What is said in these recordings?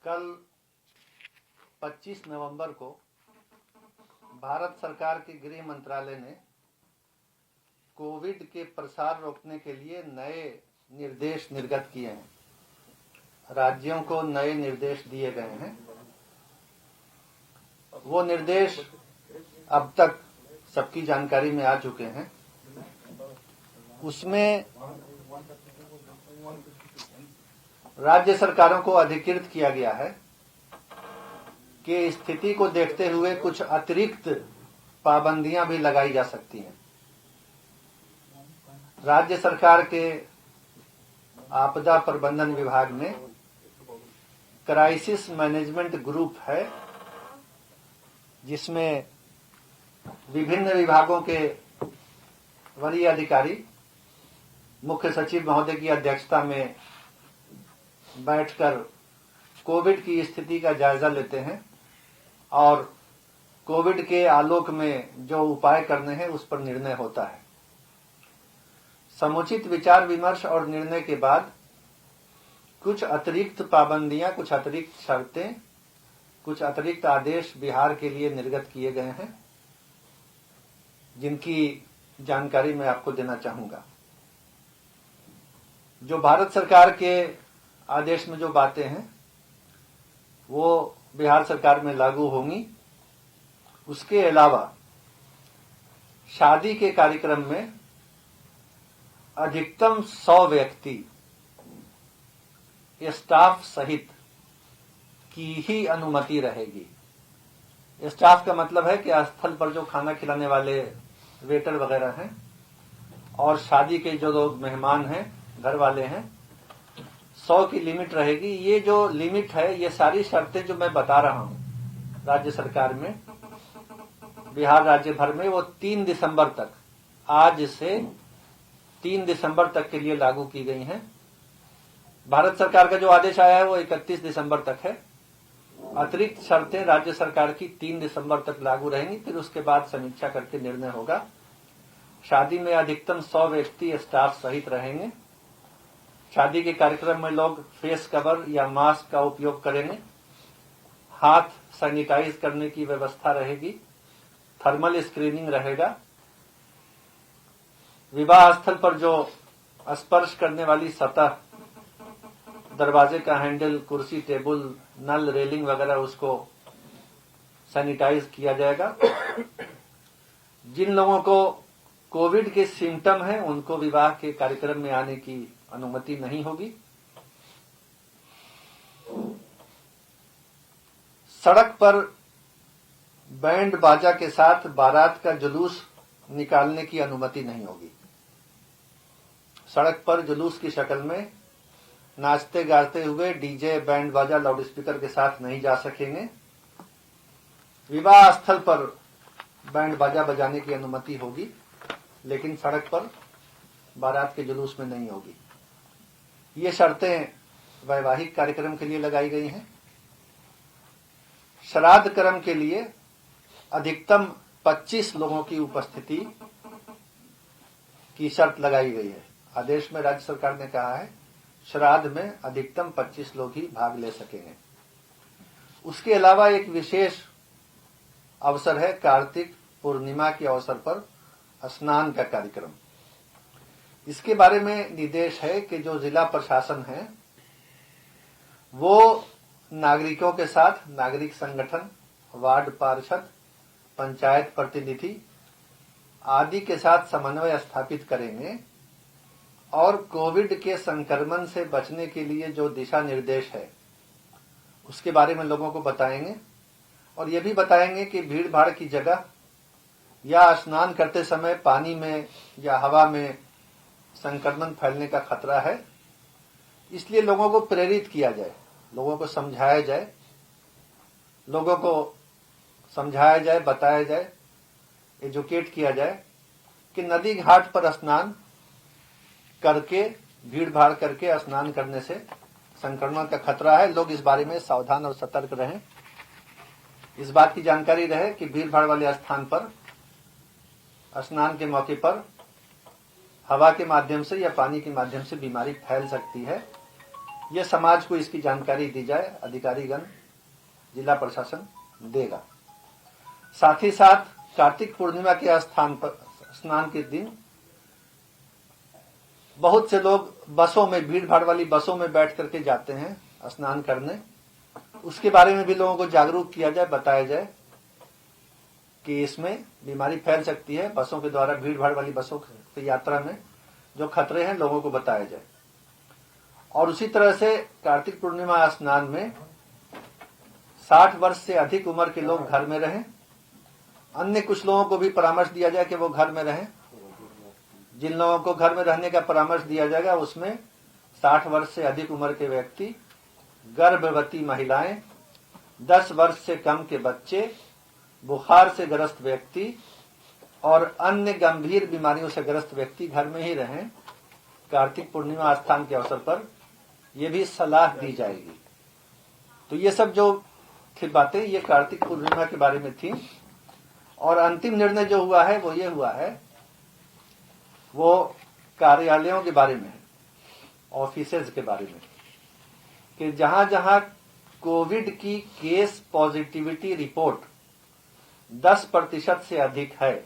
कल 25 नवंबर को भारत सरकार के गृह मंत्रालय ने कोविड के प्रसार रोकने के लिए नए निर्देश निर्गत किए हैं। राज्यों को नए निर्देश दिए गए हैं। वो निर्देश अब तक सबकी जानकारी में आ चुके हैं। उसमें राज्य सरकारों को अधिकृत किया गया है कि स्थिति को देखते हुए कुछ अतिरिक्त पाबंदियां भी लगाई जा सकती हैं। राज्य सरकार के आपदा प्रबंधन विभाग में क्राइसिस मैनेजमेंट ग्रुप है, जिसमें विभिन्न विभागों के वरीय अधिकारी मुख्य सचिव महोदय की अध्यक्षता में बैठकर कोविड की स्थिति का जायजा लेते हैं और कोविड के आलोक में जो उपाय करने हैं उस पर निर्णय होता है। समुचित विचार विमर्श और निर्णय के बाद कुछ अतिरिक्त पाबंदियां, कुछ अतिरिक्त शर्तें, कुछ अतिरिक्त आदेश बिहार के लिए निर्गत किए गए हैं, जिनकी जानकारी मैं आपको देना चाहूंगा। जो भारत सरकार के आदेश में जो बातें हैं वो बिहार सरकार में लागू होंगी। उसके अलावा शादी के कार्यक्रम में अधिकतम 100 व्यक्ति स्टाफ सहित की ही अनुमति रहेगी। स्टाफ का मतलब है कि स्थल पर जो खाना खिलाने वाले वेटर वगैरह हैं और शादी के जो लोग मेहमान हैं, घर वाले हैं, 100 की लिमिट रहेगी। ये जो लिमिट है, ये सारी शर्तें जो मैं बता रहा हूं राज्य सरकार में, बिहार राज्य भर में, वो 3 दिसंबर तक, आज से 3 दिसंबर तक के लिए लागू की गई हैं। भारत सरकार का जो आदेश आया है वो 31 दिसंबर तक है। अतिरिक्त शर्तें राज्य सरकार की 3 दिसंबर तक लागू रहेंगी। फिर उसके बाद समीक्षा करके निर्णय होगा। शादी में अधिकतम 100 व्यक्ति स्टाफ सहित रहेंगे। शादी के कार्यक्रम में लोग फेस कवर या मास्क का उपयोग करेंगे। हाथ सैनिटाइज करने की व्यवस्था रहेगी। थर्मल स्क्रीनिंग रहेगा। विवाह स्थल पर जो स्पर्श करने वाली सतह, दरवाजे का हैंडल, कुर्सी, टेबल, नल, रेलिंग वगैरह, उसको सैनिटाइज किया जाएगा। जिन लोगों को कोविड के सिम्टम हैं उनको विवाह के कार्यक्रम में आने की अनुमति नहीं होगी। सड़क पर बैंड बाजा के साथ बारात का जुलूस निकालने की अनुमति नहीं होगी। सड़क पर जुलूस की शक्ल में नाचते गाते हुए डीजे, बैंड बाजा, लाउड स्पीकर के साथ नहीं जा सकेंगे। विवाह स्थल पर बैंड बाजा बजाने की अनुमति होगी, लेकिन सड़क पर बारात के जुलूस में नहीं होगी। ये शर्तें वैवाहिक कार्यक्रम के लिए लगाई गई हैं। श्राद्ध कर्म के लिए अधिकतम 25 लोगों की उपस्थिति की शर्त लगाई गई है। आदेश में राज्य सरकार ने कहा है श्राद्ध में अधिकतम 25 लोग ही भाग ले सकेंगे। उसके अलावा एक विशेष अवसर है, कार्तिक पूर्णिमा के अवसर पर स्नान का कार्यक्रम। इसके बारे में निर्देश है कि जो जिला प्रशासन है वो नागरिकों के साथ, नागरिक संगठन, वार्ड पार्षद, पंचायत प्रतिनिधि आदि के साथ समन्वय स्थापित करेंगे और कोविड के संक्रमण से बचने के लिए जो दिशा निर्देश है उसके बारे में लोगों को बताएंगे। और ये भी बताएंगे कि भीड़ भाड़ की जगह या स्नान करते समय पानी में या हवा में संक्रमण फैलने का खतरा है, इसलिए लोगों को प्रेरित किया जाए, लोगों को समझाया जाए, लोगों को समझाया जाए, बताया जाए, एजुकेट किया जाए कि नदी घाट पर स्नान करके, भीड़ भाड़ करके स्नान करने से संक्रमण का खतरा है। लोग इस बारे में सावधान और सतर्क रहें। इस बात की जानकारी रहे कि भीड़ भाड़ वाले स्थान पर स्नान के मौके पर हवा के माध्यम से या पानी के माध्यम से बीमारी फैल सकती है। ये समाज को इसकी जानकारी दी जाए, अधिकारीगण, जिला प्रशासन देगा। साथ ही साथ कार्तिक पूर्णिमा के स्नान के दिन बहुत से लोग बसों में, भीड़ भाड़ वाली बसों में बैठ करके जाते हैं स्नान करने। उसके बारे में भी लोगों को जागरूक किया जाए, बताया जाए कि इसमें बीमारी फैल सकती है। बसों के द्वारा, भीड़ भाड़ वाली बसों की यात्रा में जो खतरे हैं लोगों को बताया जाए। और उसी तरह से कार्तिक पूर्णिमा स्नान में 60 वर्ष से अधिक उम्र के लोग घर में रहें। अन्य कुछ लोगों को भी परामर्श दिया जाए कि वो घर में रहें। जिन लोगों को घर में रहने का परामर्श दिया जाएगा उसमें 60 वर्ष से अधिक उम्र के व्यक्ति, गर्भवती महिलाएं, 10 वर्ष से कम के बच्चे, बुखार से ग्रस्त व्यक्ति और अन्य गंभीर बीमारियों से ग्रस्त व्यक्ति घर में ही रहें। कार्तिक पूर्णिमा स्थान के अवसर पर यह भी सलाह दी जाएगी। तो ये सब जो थी बातें, ये कार्तिक पूर्णिमा के बारे में थी। और अंतिम निर्णय जो हुआ है वो ये हुआ है, वो कार्यालयों के बारे में है, ऑफिसेज के बारे में, कि जहां जहां कोविड की केस पॉजिटिविटी रिपोर्ट 10% से अधिक है,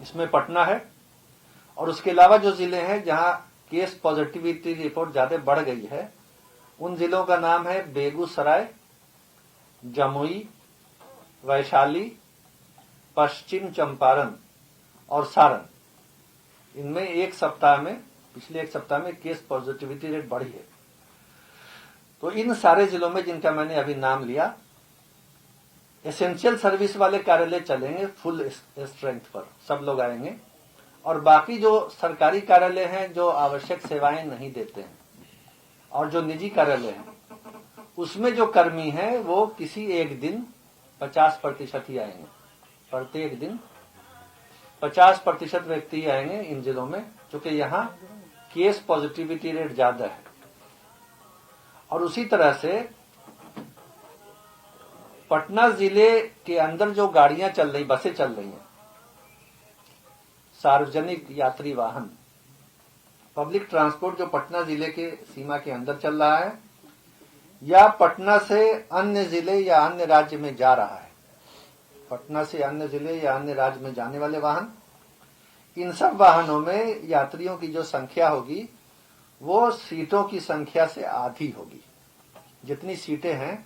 इसमें पटना है, और उसके अलावा जो जिले हैं जहां केस पॉजिटिविटी रिपोर्ट ज्यादा बढ़ गई है, उन जिलों का नाम है बेगूसराय, जमुई, वैशाली, पश्चिम चंपारण और सारण। इनमें पिछले एक सप्ताह में केस पॉजिटिविटी रेट बढ़ी है। तो इन सारे जिलों में, जिनका मैंने अभी नाम लिया, एसेंशियल सर्विस वाले कार्यालय चलेंगे फुल स्ट्रेंथ पर, सब लोग आएंगे। और बाकी जो सरकारी कार्यालय हैं जो आवश्यक सेवाएं नहीं देते हैं और जो निजी कार्यालय हैं, उसमें जो कर्मी हैं वो किसी एक दिन 50% ही आएंगे। प्रत्येक दिन 50% व्यक्ति ही आएंगे इन जिलों में, क्योंकि यहाँ केस पॉजिटिविटी रेट ज्यादा है। और उसी तरह से पटना जिले के अंदर जो गाड़ियां चल रही, बसें चल रही हैं, सार्वजनिक यात्री वाहन, पब्लिक ट्रांसपोर्ट जो पटना जिले के सीमा के अंदर चल रहा है या पटना से अन्य जिले या अन्य राज्य में जा रहा है, पटना से अन्य जिले या अन्य राज्य में जाने वाले वाहन, इन सब वाहनों में यात्रियों की जो संख्या होगी वो सीटों की संख्या से आधी होगी। जितनी सीटें हैं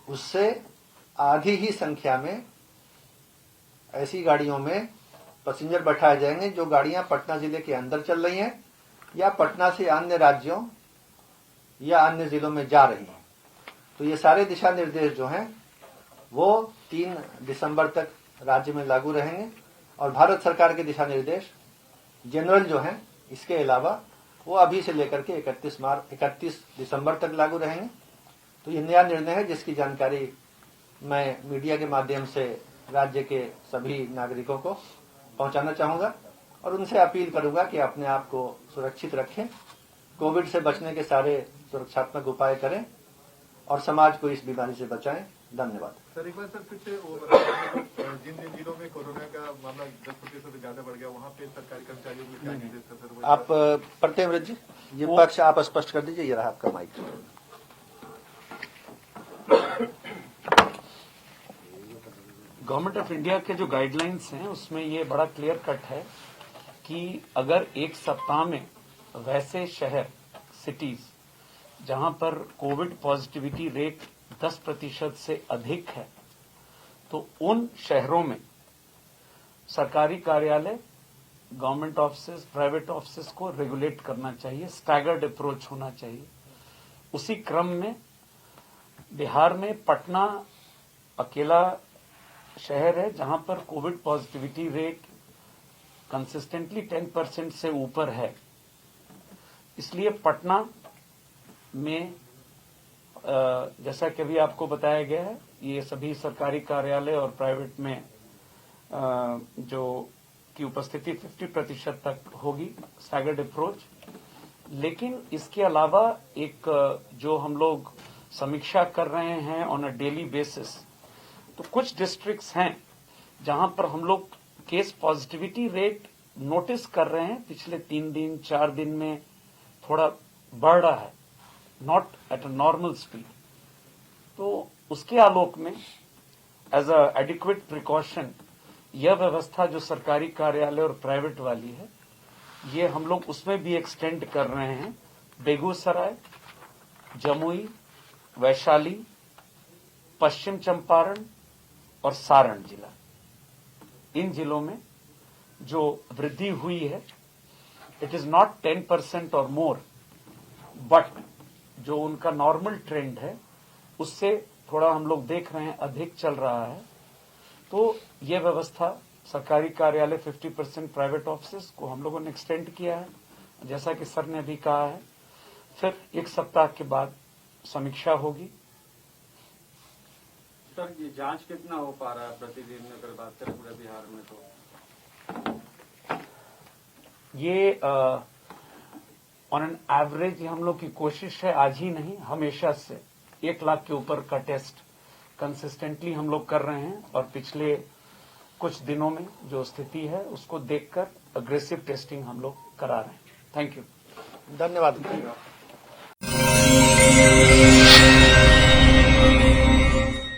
उससे आधी ही संख्या में ऐसी गाड़ियों में पैसेंजर बैठाए जाएंगे जो गाड़ियां पटना जिले के अंदर चल रही हैं या पटना से अन्य राज्यों या अन्य जिलों में जा रही हैं। तो ये सारे दिशा निर्देश जो हैं वो 3 दिसंबर तक राज्य में लागू रहेंगे। और भारत सरकार के दिशा निर्देश जनरल जो हैं, इसके अलावा वो अभी से लेकर के 31 दिसंबर तक लागू रहेंगे। तो ये नया निर्णय है जिसकी जानकारी मैं मीडिया के माध्यम से राज्य के सभी नागरिकों को पहुंचाना चाहूंगा और उनसे अपील करूंगा कि अपने आप को सुरक्षित रखें, कोविड से बचने के सारे सुरक्षात्मक उपाय करें और समाज को इस बीमारी से बचाएं। धन्यवाद। सर, एक बार सर फिर से जिन जिलों में कोरोना का मामला 10% से ज्यादा बढ़ गया, वहाँ पे सरकारी कर्मचारियों को क्या निर्देश था सर? आप प्रत्येक जी ये पक्ष आप स्पष्ट कर दीजिए। ये रहा आपका माइक। गवर्नमेंट ऑफ इंडिया के जो गाइडलाइंस हैं उसमें ये बड़ा क्लियर कट है कि अगर एक सप्ताह में वैसे शहर, सिटीज जहां पर कोविड पॉजिटिविटी रेट 10% से अधिक है, तो उन शहरों में सरकारी कार्यालय, गवर्नमेंट ऑफिसेस, प्राइवेट ऑफिसेस को रेगुलेट करना चाहिए, स्टैगर्ड अप्रोच होना चाहिए। उसी क्रम में बिहार में पटना अकेला शहर है जहां पर कोविड पॉजिटिविटी रेट कंसिस्टेंटली 10% से ऊपर है। इसलिए पटना में जैसा कि अभी आपको बताया गया है, ये सभी सरकारी कार्यालय और प्राइवेट में जो की उपस्थिति 50% तक होगी, स्टैगर्ड अप्रोच। लेकिन इसके अलावा एक जो हम लोग समीक्षा कर रहे हैं ऑन अ डेली बेसिस, तो कुछ डिस्ट्रिक्ट्स हैं जहां पर हम लोग केस पॉजिटिविटी रेट नोटिस कर रहे हैं पिछले 3 दिन 4 दिन में थोड़ा बढ़ रहा है। Not at a normal speed. तो उसके आलोक में एज अ एडिक्वेट प्रिकॉशन यह व्यवस्था जो सरकारी कार्यालय और प्राइवेट वाली है, ये हम लोग उसमें भी एक्सटेंड कर रहे हैं। बेगूसराय, जमुई, वैशाली, पश्चिम चंपारण और सारण जिला, इन जिलों में जो वृद्धि हुई है, इट इज नॉट 10% और मोर, बट जो उनका नॉर्मल ट्रेंड है उससे थोड़ा हम लोग देख रहे हैं अधिक चल रहा है। तो ये व्यवस्था सरकारी कार्यालय 50%, प्राइवेट ऑफिस को हम लोगों ने एक्सटेंड किया है, जैसा कि सर ने अभी कहा है। फिर 1 सप्ताह के बाद समीक्षा होगी। सर, ये जांच कितना हो पा रहा है प्रतिदिन अगर बात करें पूरे बिहार में? तो ये ऑन एन एवरेज हम लोग की कोशिश है, आज ही नहीं हमेशा से 1 लाख के ऊपर का टेस्ट कंसिस्टेंटली हम लोग कर रहे हैं, और पिछले कुछ दिनों में जो स्थिति है उसको देखकर अग्रेसिव टेस्टिंग हम लोग करा रहे हैं। Thank you. धन्यवाद।